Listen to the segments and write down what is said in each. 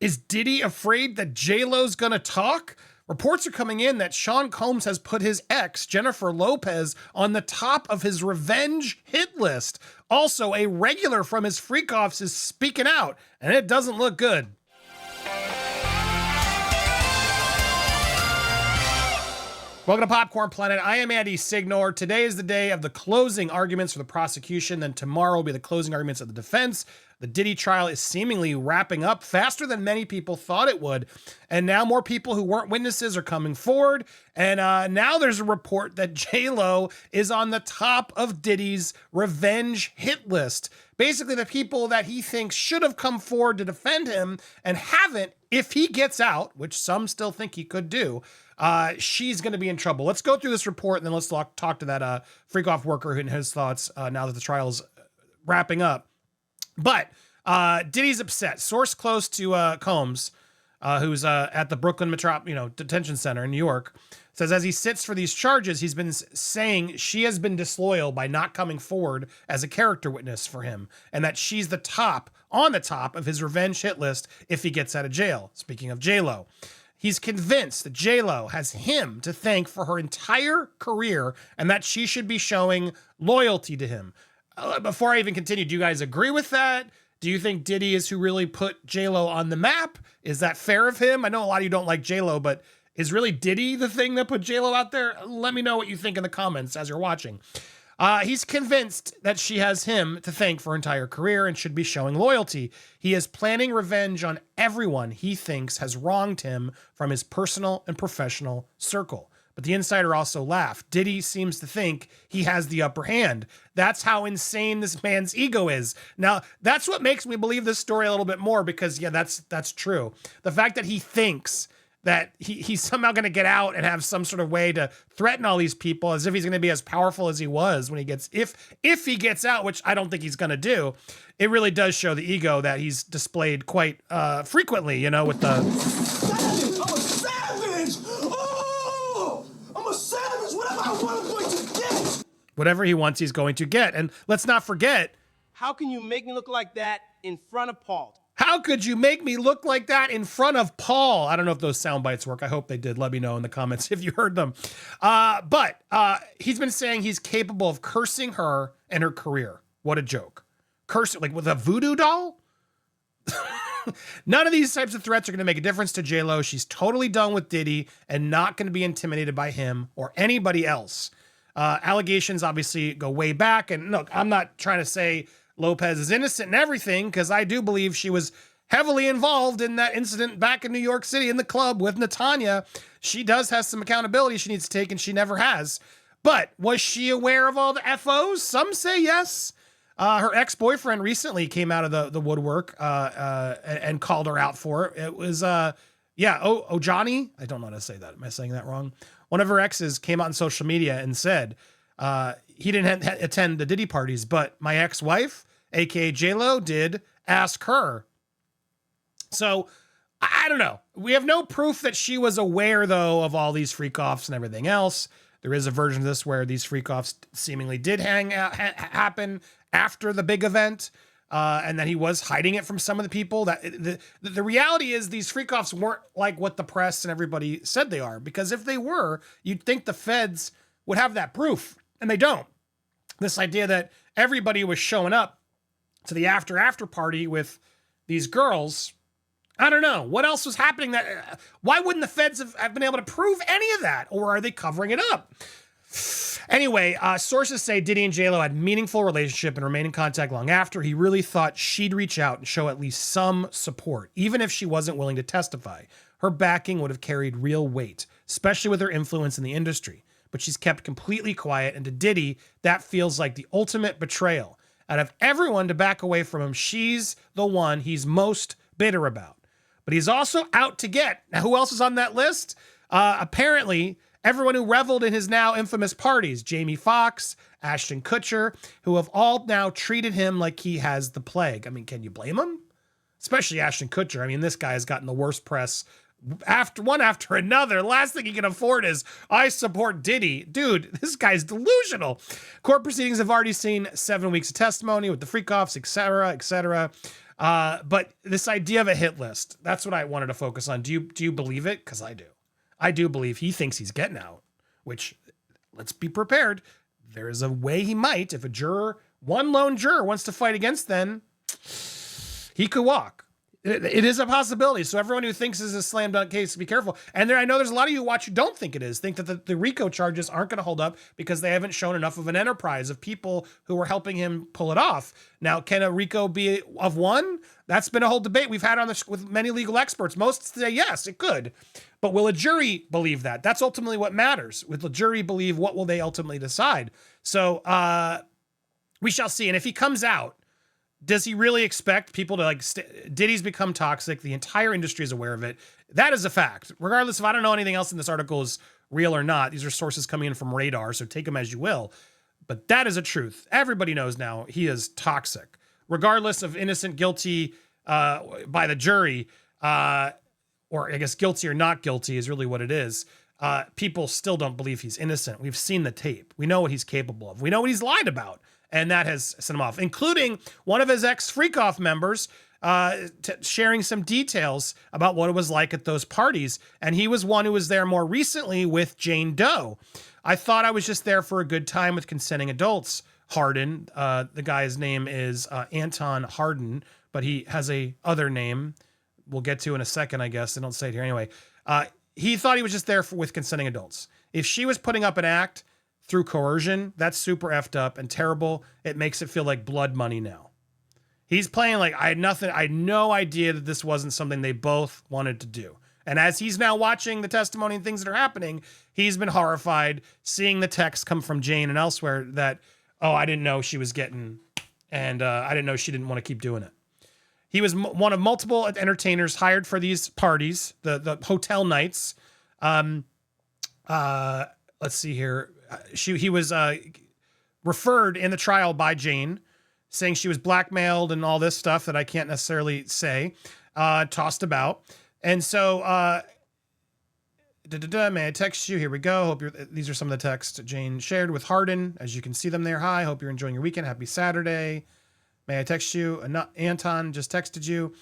Is Diddy afraid that JLo's gonna talk? Reports are coming in that Sean Combs has put his ex, Jennifer Lopez, on the top of his revenge hit list. Also, a regular from his freak-offs is speaking out, and it doesn't look good. Welcome to Popcorn Planet. I am Andy Signore. Today is the day of the closing arguments for the prosecution. Then tomorrow will be the closing arguments of the defense. The Diddy trial is seemingly wrapping up faster than many people thought it would. And now more people who weren't witnesses are coming forward. And now there's a report that JLo is on the top of Diddy's revenge hit list. Basically, the people that he thinks should have come forward to defend him and haven't, if he gets out, which some still think he could do, she's going to be in trouble. Let's go through this report and then let's talk to that freak-off worker and his thoughts now that the trial's wrapping up. But Diddy's upset. Source close to Combs, who's at the Brooklyn Detention Center in New York, says as he sits for these charges, he's been saying she has been disloyal by not coming forward as a character witness for him, and that she's on the top of his revenge hit list if he gets out of jail. Speaking of JLo. He's convinced that JLo has him to thank for her entire career and that she should be showing loyalty to him. Before I even continue, do you guys agree with that? Do you think Diddy is who really put JLo on the map? Is that fair of him? I know a lot of you don't like JLo, but is really Diddy the thing that put JLo out there? Let me know what you think in the comments as you're watching. He's convinced that she has him to thank for her entire career and should be showing loyalty. He is planning revenge on everyone he thinks has wronged him from his personal and professional circle. But the insider also laughed. Diddy seems to think he has the upper hand. That's how insane this man's ego is. Now, that's what makes me believe this story a little bit more because, yeah, that's true. The fact that he thinks that he's somehow going to get out and have some sort of way to threaten all these people as if he's going to be as powerful as he was when he gets, if he gets out, which I don't think he's going to do, it really does show the ego that he's displayed quite frequently, with the... I'm a savage! Oh! I'm a savage! Whatever I want, I'm going to get! Whatever he wants, he's going to get. And let's not forget... How can you make me look like that in front of Paul? How could you make me look like that in front of Paul? I don't know if those sound bites work. I hope they did. Let me know in the comments if you heard them. But he's been saying he's capable of cursing her and her career. What a joke. Cursing, like with a voodoo doll? None of these types of threats are going to make a difference to JLo. She's totally done with Diddy and not going to be intimidated by him or anybody else. Allegations obviously go way back. And look, I'm not trying to say Lopez is innocent and everything, because I do believe she was heavily involved in that incident back in New York City in the club with Natanya. She does have some accountability she needs to take, and she never has. But was she aware of all the FOs? Some say yes. Her ex-boyfriend recently came out of the woodwork and called her out for it. It was, Ojani. I don't know how to say that. Am I saying that wrong? One of her exes came out on social media and said, he didn't attend the Diddy parties, but my ex-wife, aka JLo, did ask her. So I don't know. We have no proof that she was aware, though, of all these freak-offs and everything else. There is a version of this where these freak-offs seemingly did happen after the big event, and that he was hiding it from some of the people. That the reality is these freak-offs weren't like what the press and everybody said they are, because if they were, you'd think the feds would have that proof. And they don't. This idea that everybody was showing up to the after party with these girls. I don't know. What else was happening? Why wouldn't the feds have been able to prove any of that? Or are they covering it up? Anyway, sources say Diddy and JLo had a meaningful relationship and remained in contact long after. He really thought she'd reach out and show at least some support, even if she wasn't willing to testify. Her backing would have carried real weight, especially with her influence in the industry. But she's kept completely quiet, and to Diddy, that feels like the ultimate betrayal. Out of everyone to back away from him, she's the one he's most bitter about. But he's also out to get. Now, who else is on that list? Apparently, everyone who reveled in his now infamous parties, Jamie Foxx, Ashton Kutcher, who have all now treated him like he has the plague. I mean, can you blame him? Especially Ashton Kutcher. I mean, this guy has gotten the worst press after another. Last thing he can afford is, I support Diddy. Dude, this guy's delusional. Court proceedings have already seen 7 weeks of testimony with the freak-offs, etc., etc. But this idea of a hit list, that's what I wanted to focus on. Do you believe it? Because I do. I do believe he thinks he's getting out, which, let's be prepared. There is a way he might. If one lone juror wants to fight against, then he could walk. It is a possibility. So everyone who thinks this is a slam dunk case, be careful. And I know there's a lot of you who watch who don't think it is, think that the RICO charges aren't going to hold up because they haven't shown enough of an enterprise of people who were helping him pull it off. Now, can a RICO be of one? That's been a whole debate we've had on this with many legal experts. Most say yes, it could. But will a jury believe that? That's ultimately what matters. Will the jury believe, what will they ultimately decide? So we shall see. And if he comes out, does he really expect people to Diddy's become toxic? The entire industry is aware of it. That is a fact. Regardless if I don't know anything else in this article is real or not, these are sources coming in from Radar, so take them as you will. But that is a truth. Everybody knows now he is toxic. Regardless of innocent, guilty by the jury, or I guess guilty or not guilty is really what it is. People still don't believe he's innocent. We've seen the tape. We know what he's capable of. We know what he's lied about. And that has sent him off, including one of his ex-Freak-Off members sharing some details about what it was like at those parties. And he was one who was there more recently with Jane Doe. I thought I was just there for a good time with consenting adults. Harden, the guy's name is Anton Harden, but he has a other name we'll get to in a second, I guess. They don't say it here anyway. He thought he was just there with consenting adults. If she was putting up an act through coercion, that's super effed up and terrible. It makes it feel like blood money now. He's playing like I had no idea that this wasn't something they both wanted to do. And as he's now watching the testimony and things that are happening, he's been horrified seeing the text come from Jane and elsewhere that, oh, I didn't know she was getting, and I didn't know she didn't want to keep doing it. He was one of multiple entertainers hired for these parties, the hotel nights. Let's see here. He was referred in the trial by Jane, saying she was blackmailed and all this stuff that I can't necessarily say, tossed about. And so, may I text you? Here we go. These are some of the texts Jane shared with Harden. As you can see them there. Hi, hope you're enjoying your weekend. Happy Saturday. May I text you? Anton just texted you.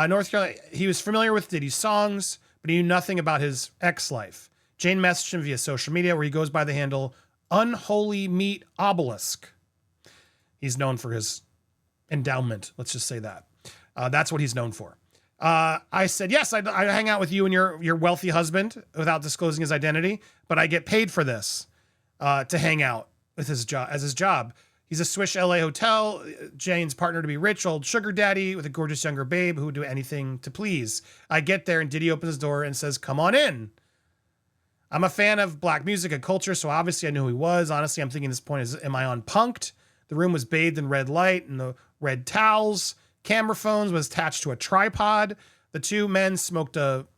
North Carolina, he was familiar with Diddy's songs, but he knew nothing about his ex-life. Jane messaged him via social media where he goes by the handle Unholy Meat Obelisk. He's known for his endowment. Let's just say that. That's what he's known for. I said, yes, I hang out with you and your wealthy husband without disclosing his identity, but I get paid for this to hang out with his job. He's a Swiss LA hotel. Jane's partner to be rich, old sugar daddy with a gorgeous younger babe who would do anything to please. I get there and Diddy opens his door and says, come on in. I'm a fan of black music and culture, so obviously I knew who he was. Honestly, I'm thinking at this point is, am I on punked? The room was bathed in red light and the red towels. Camera phones was attached to a tripod. The two men smoked a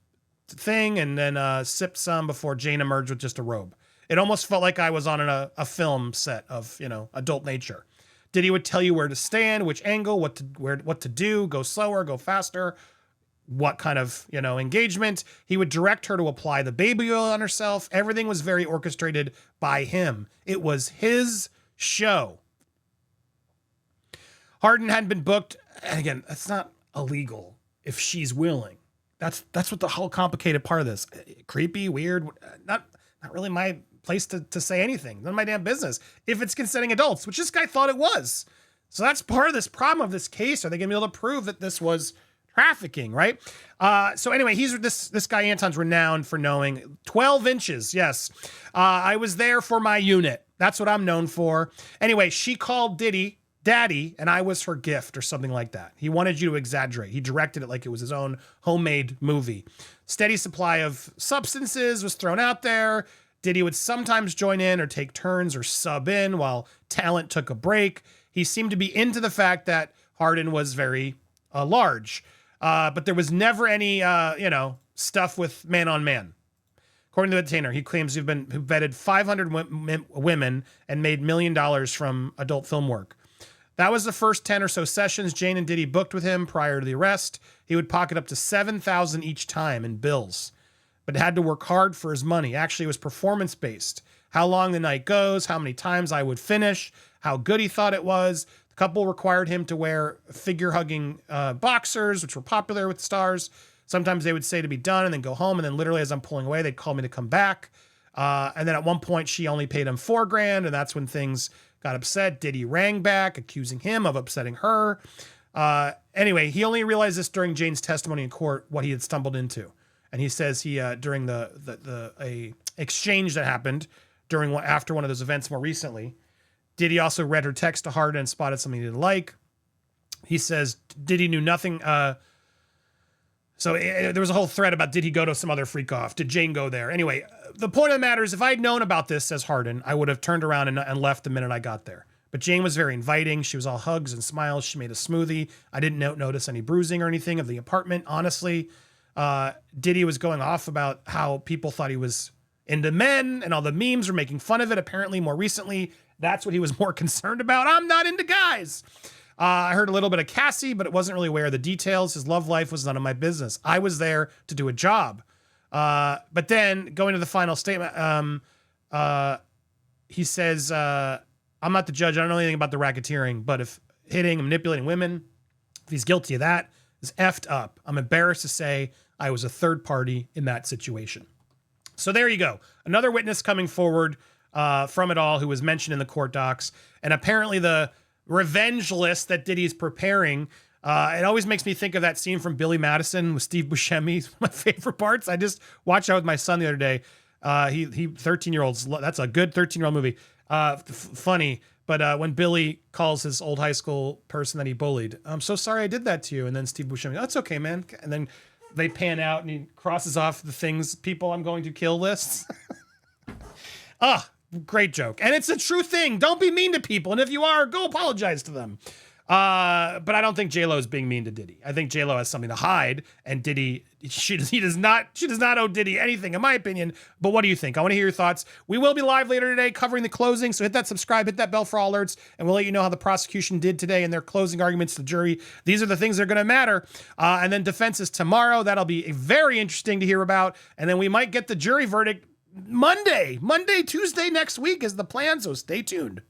thing and then sipped some before Jane emerged with just a robe. It almost felt like I was on a film set of, adult nature. Diddy would tell you where to stand, which angle, what to do, go slower, go faster, what kind of, engagement. He would direct her to apply the baby oil on herself. Everything was very orchestrated by him. It was his show. Harden hadn't been booked. And again, that's not illegal if she's willing. That's what the whole complicated part of this. Creepy, weird, not really my place to say anything. None of my damn business. If it's consenting adults, which this guy thought it was. So that's part of this problem of this case. Are they going to be able to prove that this was trafficking, right? So anyway, this guy Anton's renowned for knowing 12 inches. Yes. I was there for my unit. That's what I'm known for. Anyway, she called Diddy Daddy, and I was her gift or something like that. He wanted you to exaggerate. He directed it like it was his own homemade movie. Steady supply of substances was thrown out there. Diddy would sometimes join in or take turns or sub in while talent took a break. He seemed to be into the fact that Harden was very large, but there was never any, stuff with man on man. According to the entertainer, he claims he'd vetted 500 women and made $1 million from adult film work. That was the first 10 or so sessions Jane and Diddy booked with him prior to the arrest. He would pocket up to $7,000 each time in bills, but had to work hard for his money. Actually, it was performance-based. How long the night goes, how many times I would finish, how good he thought it was. The couple required him to wear figure-hugging boxers, which were popular with stars. Sometimes they would say to be done and then go home. And then literally as I'm pulling away, they'd call me to come back. And then at one point, she only paid him $4,000. And that's when things got upset. Diddy rang back, accusing him of upsetting her. Anyway, he only realized this during Jane's testimony in court, what he had stumbled into. And he says he, during a exchange that happened after one of those events more recently, Diddy also read her text to Harden and spotted something he didn't like. He says Diddy knew nothing. There was a whole thread about, did he go to some other freak off? Did Jane go there? Anyway, the point of the matter is, if I'd known about this, says Harden, I would have turned around and left the minute I got there. But Jane was very inviting. She was all hugs and smiles. She made a smoothie. I didn't notice any bruising or anything of the apartment, honestly. Diddy was going off about how people thought he was into men and all the memes were making fun of it. Apparently, more recently, that's what he was more concerned about. I'm not into guys. I heard a little bit of Cassie, but it wasn't really aware of the details. His love life was none of my business. I was there to do a job. But then going to the final statement, he says, I'm not the judge. I don't know anything about the racketeering, but if hitting and manipulating women, if he's guilty of that, is effed up. I'm embarrassed to say I was a third party in that situation. So there you go. Another witness coming forward from it all who was mentioned in the court docs. And apparently the revenge list that Diddy's preparing, it always makes me think of that scene from Billy Madison with Steve Buscemi. It's one of my favorite parts. I just watched that with my son the other day. 13-year-olds, that's a good 13-year-old movie. Funny. But when Billy calls his old high school person that he bullied, I'm so sorry I did that to you. And then Steve Buscemi, that's okay, man. And then they pan out and he crosses off the people I'm going to kill lists. Great joke. And it's a true thing. Don't be mean to people. And if you are, go apologize to them. But I don't think JLo is being mean to Diddy. I think JLo has something to hide, and Diddy, she does not owe Diddy anything, in my opinion. But what do you think? I want to hear your thoughts. We will be live later today covering the closing, so hit that subscribe, hit that bell for all alerts, and we'll let you know how the prosecution did today in their closing arguments to the jury. These are the things that are going to matter. And then defense is tomorrow. That'll be very interesting to hear about. And then we might get the jury verdict Monday, Tuesday next week is the plan, so stay tuned.